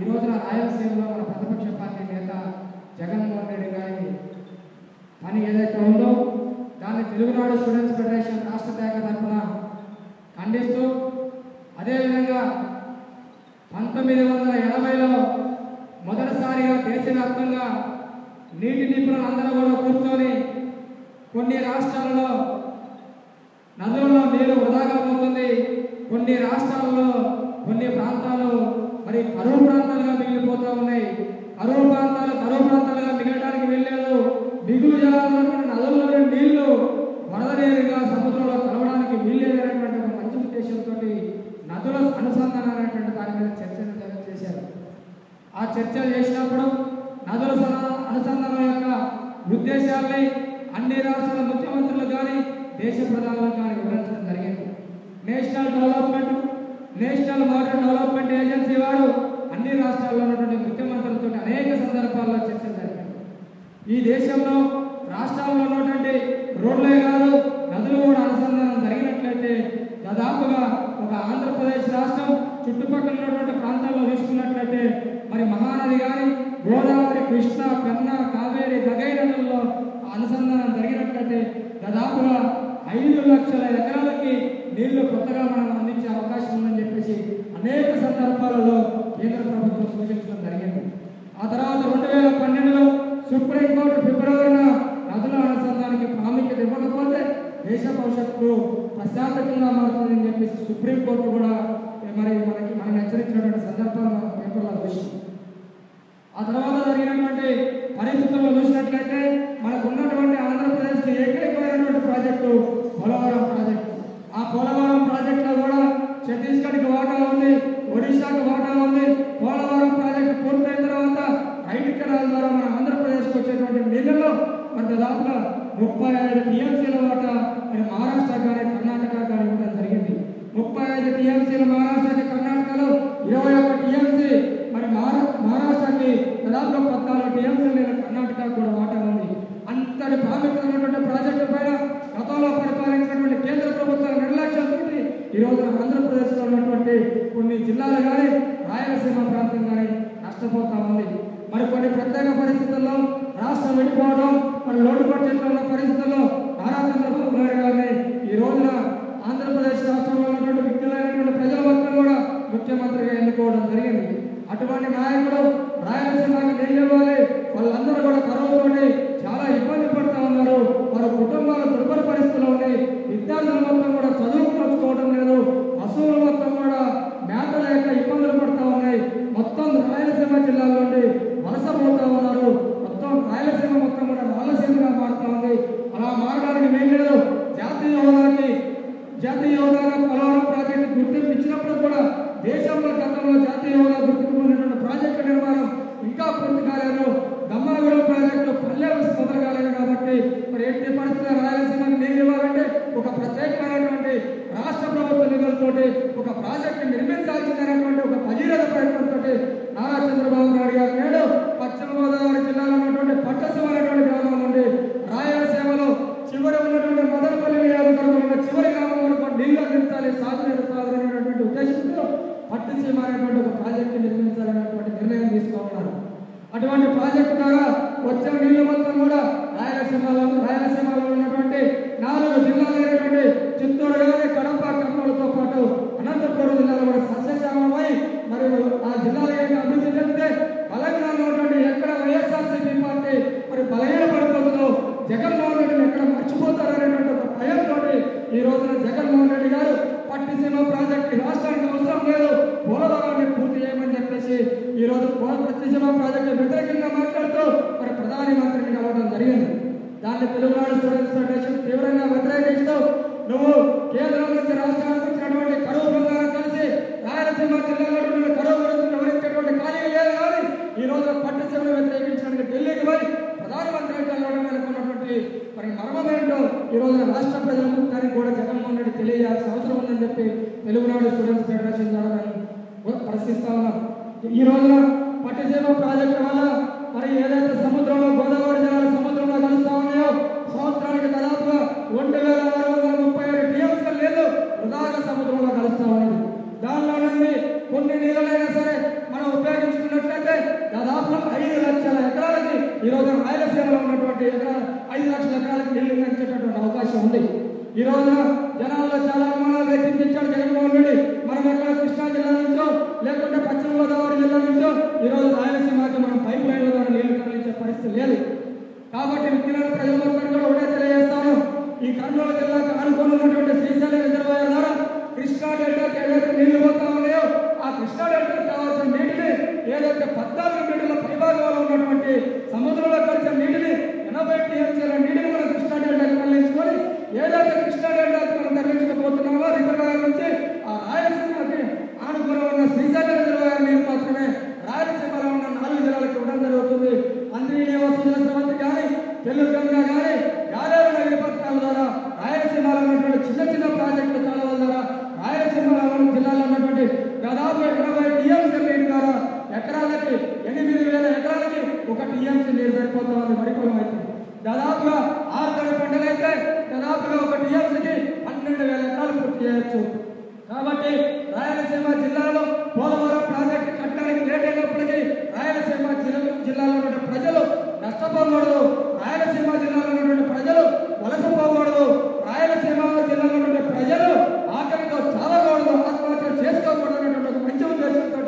ఈ రోజున రాయలసీమలో మన ప్రతిపక్ష పార్టీ నేత జగన్మోహన్ రెడ్డి గారి పని ఏదైతే ఉందో దాన్ని తెలుగునాడు స్టూడెంట్స్ ఫెడరేషన్ రాష్ట్ర శాఖ తరఫున ఖండిస్తూ, అదేవిధంగా 1980లో మొదటిసారిగా దేశవ్యాప్తంగా నీటి నిపుణులందరూ కూడా కూర్చొని కొన్ని రాష్ట్రాలలో నదులలో నీరు వృధాగా పోతుంది, కొన్ని రాష్ట్రాలలో కొన్ని ప్రాంతాలు మరి కరువు ప్రాంతాలుగా మిగిలిపోతూ ఉన్నాయి. కరువు ప్రాంతాలుగా మిగలడానికి వెళ్ళలేదు. మిగులు జలాల్లో నదుల్లోని నీళ్లు వరద నీరుగా సముద్రంలో కలవడానికి వీల్లేదనేటువంటి ఒక మంచి ఉద్దేశంతో నదుల అనుసంధానం అనేటువంటి దాని మీద చర్చలు చేశారు. ఆ చర్చలు చేసినప్పుడు నదుల అనుసంధానం యొక్క ఉద్దేశాలని అన్ని రాష్ట్రాల ముఖ్యమంత్రులు కానీ దేశ ప్రధానులు కానీ వివరించడం జరిగింది. నేషనల్ వాటర్ డెవలప్మెంట్ ఏజెన్సీ వారు అన్ని రాష్ట్రాల్లో ఉన్నటువంటి ముఖ్యమంత్రులతో అనేక సందర్భాల్లో చర్చలు జరిగాయి. ఈ దేశంలో రాష్ట్రాల్లో ఉన్నటువంటి రోడ్లే కాదు నదులు కూడా అనుసంధానం జరిగినట్లయితే దాదాపుగా ఒక ఆంధ్రప్రదేశ్ రాష్ట్రం చుట్టుపక్కల ఉన్నటువంటి ప్రాంతాల్లో తీసుకున్నట్లయితే మరి మహానది కానీ గోదావరి, కృష్ణ, పెన్న, కావేరి, దగై నదుల్లో అనుసంధానం జరిగినట్లయితే దాదాపుగా 5 లక్షల ఎకరాలకి నీళ్లు కొత్తగా మనం అందించే అవకాశం ఉందని చెప్పేసి అనేక సందర్భాలలో కేంద్ర ప్రభుత్వం సూచించడం జరిగింది. ఆ తర్వాత 2012లో సుప్రీంకోర్టు ఫిబ్రవరిన నదుల అనుసంధానానికి ప్రాముఖ్యత ఇవ్వకపోతే దేశ భవిష్యత్తు ప్రశాంతంగా మారుతుందని చెప్పేసి సుప్రీంకోర్టు కూడా మనం హెచ్చరించినటువంటి సందర్భాలు మనం పేపర్లో చూసాం. ఆ తర్వాత జరిగినటువంటి పరిస్థితుల్లో చూసినట్లయితే మనకు ఉన్నటువంటి ఆంధ్రప్రదేశ్ ఏకైకమైనటువంటి ప్రాజెక్టు పోలవరం ప్రాజెక్టు. ఆ పోలవరం ప్రాజెక్టులో కూడా ఛత్తీస్గఢ్కి వాటా ఉంది, ఒడిశాకు వాటా ఉంది. పోలవరం ప్రాజెక్టు పూర్తయిన తర్వాత రైట్ కెనాల్ ద్వారా మన ఆంధ్రప్రదేశ్కి వచ్చేటువంటి నీళ్ళలో మరి దాదాపుగా 35 టీఎంసీల వాటా మరి మహారాష్ట్ర కానీ కర్ణాటక కానీ ఇవ్వడం జరిగింది. 35 టీఎంసీల మహారాష్ట్రకి, కర్ణాటకలో 21 టీఎంసీ మరి మహారాష్ట్రకి, దాదాపుగా 14 టీఎంసీల కర్ణాటక కూడా వాటా ఉంది. అంతటి ప్రాముఖ్యత ఉన్నటువంటి ప్రాజెక్టు పైన గతంలో పరిపాలించినటువంటి కేంద్ర ప్రభుత్వాల నిర్లక్ష్యంతో ఈ రోజు ఆంధ్రప్రదేశ్లో ఉన్నటువంటి కొన్ని జిల్లాలు కానీ రాయలసీమ ప్రాంతం కానీ నష్టపోతా ఉంది. మరి కొన్ని ప్రత్యేక పరిస్థితుల్లో రాష్ట్రం విడిపోవడం, మరి లోటు బడ్జెట్లో ఉన్న పరిస్థితుల్లో నారా చంద్రబాబు నాయుడు గారిని ఈ రోజున ఆంధ్రప్రదేశ్ రాష్ట్రంలో ఉన్నటువంటి విజ్ఞులైనటువంటి ప్రజల మొత్తం కూడా ముఖ్యమంత్రిగా ఎన్నుకోవడం జరిగింది. అటువంటి నాయకుడు రాయలసీమకి నీళ్ళు ఇవ్వాలి. వాళ్ళందరూ కూడా కరువుతోటి చాలా ఇబ్బంది పడుతూ ఉన్నారు. వారి కుటుంబాలు దుర్భర పరిస్థితుల్లో ఉన్నాయి. విద్యార్థుల మొత్తం కూడా చదువుకు నోచుకోవడం లేదు. పశువుల మొత్తం కూడా మేత లేక ఇబ్బందులు పడుతూ ఉన్నాయి. మొత్తం రాయలసీమ జిల్లాల నుండి వలస పోతా ఉన్నారు. మొత్తం రాయలసీమ మొత్తం కూడా రాయలసీమగా మారుతా ఉంది. అలా మారడానికి వీల్లేదు. జాతీయ హోదాగా పోలవరం ప్రాజెక్టు గుర్తింపు ఇచ్చినప్పుడు కూడా దేశంలో గతంలో జాతీయ హోదా గుర్తింపు ఉన్నటువంటి ప్రాజెక్టు నిర్మాణం ఇంకా పూర్తి కాలేదు. దమ్మాగూడెం ప్రాజెక్టు పల్లెలు మొదలు కాలేదు. కాబట్టి మరి ఎట్టి పరిస్థితుల్లో రాయలసీమకి నీళ్ళు ఇవ్వాలంటే ఒక ప్రత్యేకమైనటువంటి రాష్ట్ర ప్రభుత్వ నిధులతోటి ఒక ప్రాజెక్టు నిర్మించాల్సిందనేటువంటి ఒక భగీరథ ప్రయత్నంతో నారా చంద్రబాబు నాయుడు గారు నేడు పశ్చిమ గోదావరి జిల్లాలో ఉన్నటువంటి పట్టసీమ అనేటువంటి గ్రామం నుండి రాయలసీమలో చివరి ఉన్నటువంటి మదనపల్లి నియోజకవర్గంలో ఉన్న చివరి గ్రామం వరకు నీళ్లు అందించాలి, సాగునీరు ప్రాధాన్యమైనటువంటి ఉద్దేశంతో పట్టసీమ అనేటువంటి ఒక ప్రాజెక్టు నిర్మించాలనేటువంటి నిర్ణయం తీసుకున్నారు. అటువంటి ప్రాజెక్టు ద్వారా వచ్చే నీళ్లు మొత్తం కూడా రాయలసీమలో ఉన్నటువంటి 4 జిల్లాలైనటువంటి చిత్తూరు కానీ, కడప, కర్నూలుతో పాటు అనంతపురం జిల్లాలో కూడా సస్యశ్యామమై మరియు ఆ జిల్లాల అభివృద్ధి చెందితే తెలంగాణలో ఉన్నటువంటి ఎక్కడ వైఎస్ఆర్సీపీ పార్టీ మరి బలహీనపడిపోతుందో జగన్మోహన్ రెడ్డిని ఎక్కడ మర్చిపోతారనేటువంటి ఒక భయంతో ఈ రోజున జగన్మోహన్ రెడ్డి గారు పట్టిసీమ ప్రాజెక్టు రాష్ట్రానికి అవసరం లేదు, పోలవరాన్ని పూర్తి చేయమని చెప్పేసి ఈ రోజు పట్టిసీమ ప్రాజెక్టు వ్యతిరేకంగా మాట్లాడుతూ మరి ప్రధానమంత్రిని కలవడం జరిగింది. దాన్ని తెలుగునాడు స్టూడెంట్స్ ఫెడరేషన్ తీవ్రంగా వ్యతిరేకిస్తూ నువ్వు కేంద్రం నుంచి రాష్ట్రానికి వచ్చినటువంటి కరువు బృందాలను కలిసి రాయలసీమ జిల్లాలో కరువు గురించి వివరించేటువంటి ఖాళీ లేదు. కానీ ఈ రోజు పట్టిసీమను వ్యతిరేకించడానికి ఢిల్లీకి పోయి ప్రధానమంత్రిని కలవడం అనుకున్నటువంటి మరి మర్మమేంటో ఈ రోజు రాష్ట్ర ప్రజల మొత్తానికి కూడా జగన్మోహన్ రెడ్డి తెలియజేయాల్సిన అవసరం ఉందని చెప్పి తెలుగునాడు స్టూడెంట్స్ ఫెడరేషన్ ద్వారా ప్రశ్నిస్తా ఉన్నాం. ఈ రోజున పట్టిసీమ ప్రాజెక్టు వల్ల మరి ఏదైతే సముద్రంలో గోదావరి జలాలు సముద్రంలో కలుస్తా ఉన్నాయో సంవత్సరానికి దాదాపుగా 1637 టీఎంసీలు లేదు వృధాగా సముద్రంలో కలుస్తా ఉన్నది. దానిలో నుండి కొన్ని నీళ్ళైనా సరే మనం ఉపయోగించుకున్న గోదావరి జిల్లా నుంచో ఈరోజు రాయలసీమకి మనం పైప్ లైన్ల ద్వారా నీళ్లు తరలించే పరిస్థితి లేదు. కాబట్టి మిగిలిన ప్రజలందరూ కూడా ఒకటే తెలియజేస్తాను, ఈ కర్నూలు జిల్లాకు ఆనుకొని ఉన్నటువంటి శ్రీశైలం రిజర్వాయర్ ద్వారా కృష్ణా డెల్టాకి ఏదైతే నీళ్లు పోతా ఉన్నాయో ఆ కృష్ణా డెల్టాకి కావాల్సిన నీటిని ఏదైతే 14 మీటర్ల పైభాగంలో ఉన్నటువంటి సముద్రంలో కలిసిన నీటిని 80 టీఎంసీల నీటిని మనం కృష్ణా డెల్టాకి తరలించుకొని ఏదైతే కృష్ణా డెల్టాకి మనం తరలించకపోతున్నామో రిజర్వాయర్ నుంచి ఆ రాయలసీమకి ఆనుకొని ఉన్న శ్రీశైలం రిజర్వాయర్ నీరు మాత్రమే రాయలసీమలో ఉన్న 4 జిల్లాలకు ఇవ్వడం జరుగుతుంది. అంద్రీని వసతుల స్రవంతి కానీ తెలుగంగా కానీ యాదవ నగర పథకాల ద్వారా రాయలసీమలో ఉన్నటువంటి చిన్న చిన్న ప్రాజెక్టుల కాలువల ద్వారా రాయలసీమలో జిల్లాలో ఉన్నటువంటి దాదాపు 80 టీఎంసీ నీటి ద్వారా ఎకరాలకి 8,000 ఎకరాలకి 1 టీఎంసీ నీరు సరిపోతుంది. పరికూలం అయితే దాదాపుగా 6 తడి పంటలు అయితే దాదాపుగా 1 టీఎంసీకి 12,000 ఎకరాలు పూర్తి చేయొచ్చు. కాబట్టి రాయలసీమ జిల్లాలో పోలవరం ప్రాజెక్టు కట్టడానికి లేట్ అయినప్పటికీ రాయలసీమ జిల్లాలో ఉన్న ప్రజలు నష్టపోకూడదు, రాయలసీమ జిల్లాలో ఉన్నటువంటి ప్రజలు వలసపోకూడదు, రాయలసీమ జిల్లాలో ఉన్న ప్రజలు ఆకలితో చావకూడదు, ఆత్మహత్యలు చేసుకోకూడదు అనేటువంటి ఒక మంచి ఉద్దేశంతో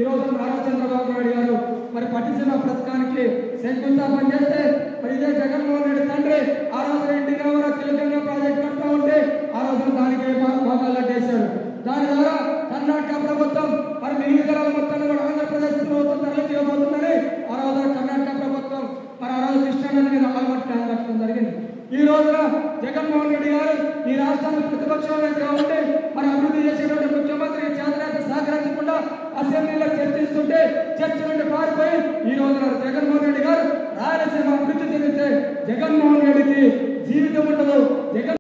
ఈరోజు నారా చంద్రబాబు నాయుడు గారు మరి పట్టిసీమ పథకానికి శంకుస్థాపన చేస్తే మరి ఇదే జగన్మోహన్ రెడ్డి తండ్రి ఆ రోజు ఎన్టీ రామారావు తెలంగాణ ప్రాజెక్ట్ కడతా ఉంటే ఆ రోజు దానికి భాగాలు చేశాడు. దాని ద్వారా కర్ణాటక ప్రభుత్వం మరి మిగిలిన జిల్లాల మొత్తాన్ని కూడా ఆంధ్రప్రదేశ్ ప్రభుత్వం తరలించబోతుందని ఆ రోజు కర్ణాటక ప్రభుత్వం మరి ఆ రోజు కృష్ణా నది మీద ఆల్మట్టి డ్యాం కట్టడం జరిగింది. ఈ రోజున జగన్మోహన్ రెడ్డి గారు ఈ రాష్ట్రాన్ని ప్రతిపక్ష నేతగా ఉండి మరి అభివృద్ధి చేసేటువంటి ముఖ్యమంత్రి చేతనైతే సహకరించకుండా అసెంబ్లీలో చర్చిస్తుంటే చర్చ నుండి పారిపోయి ఈ రోజున జగన్మోహన్ రెడ్డి గారు రాయలసీమ అభివృద్ధి చెందితే జగన్మోహన్ రెడ్డికి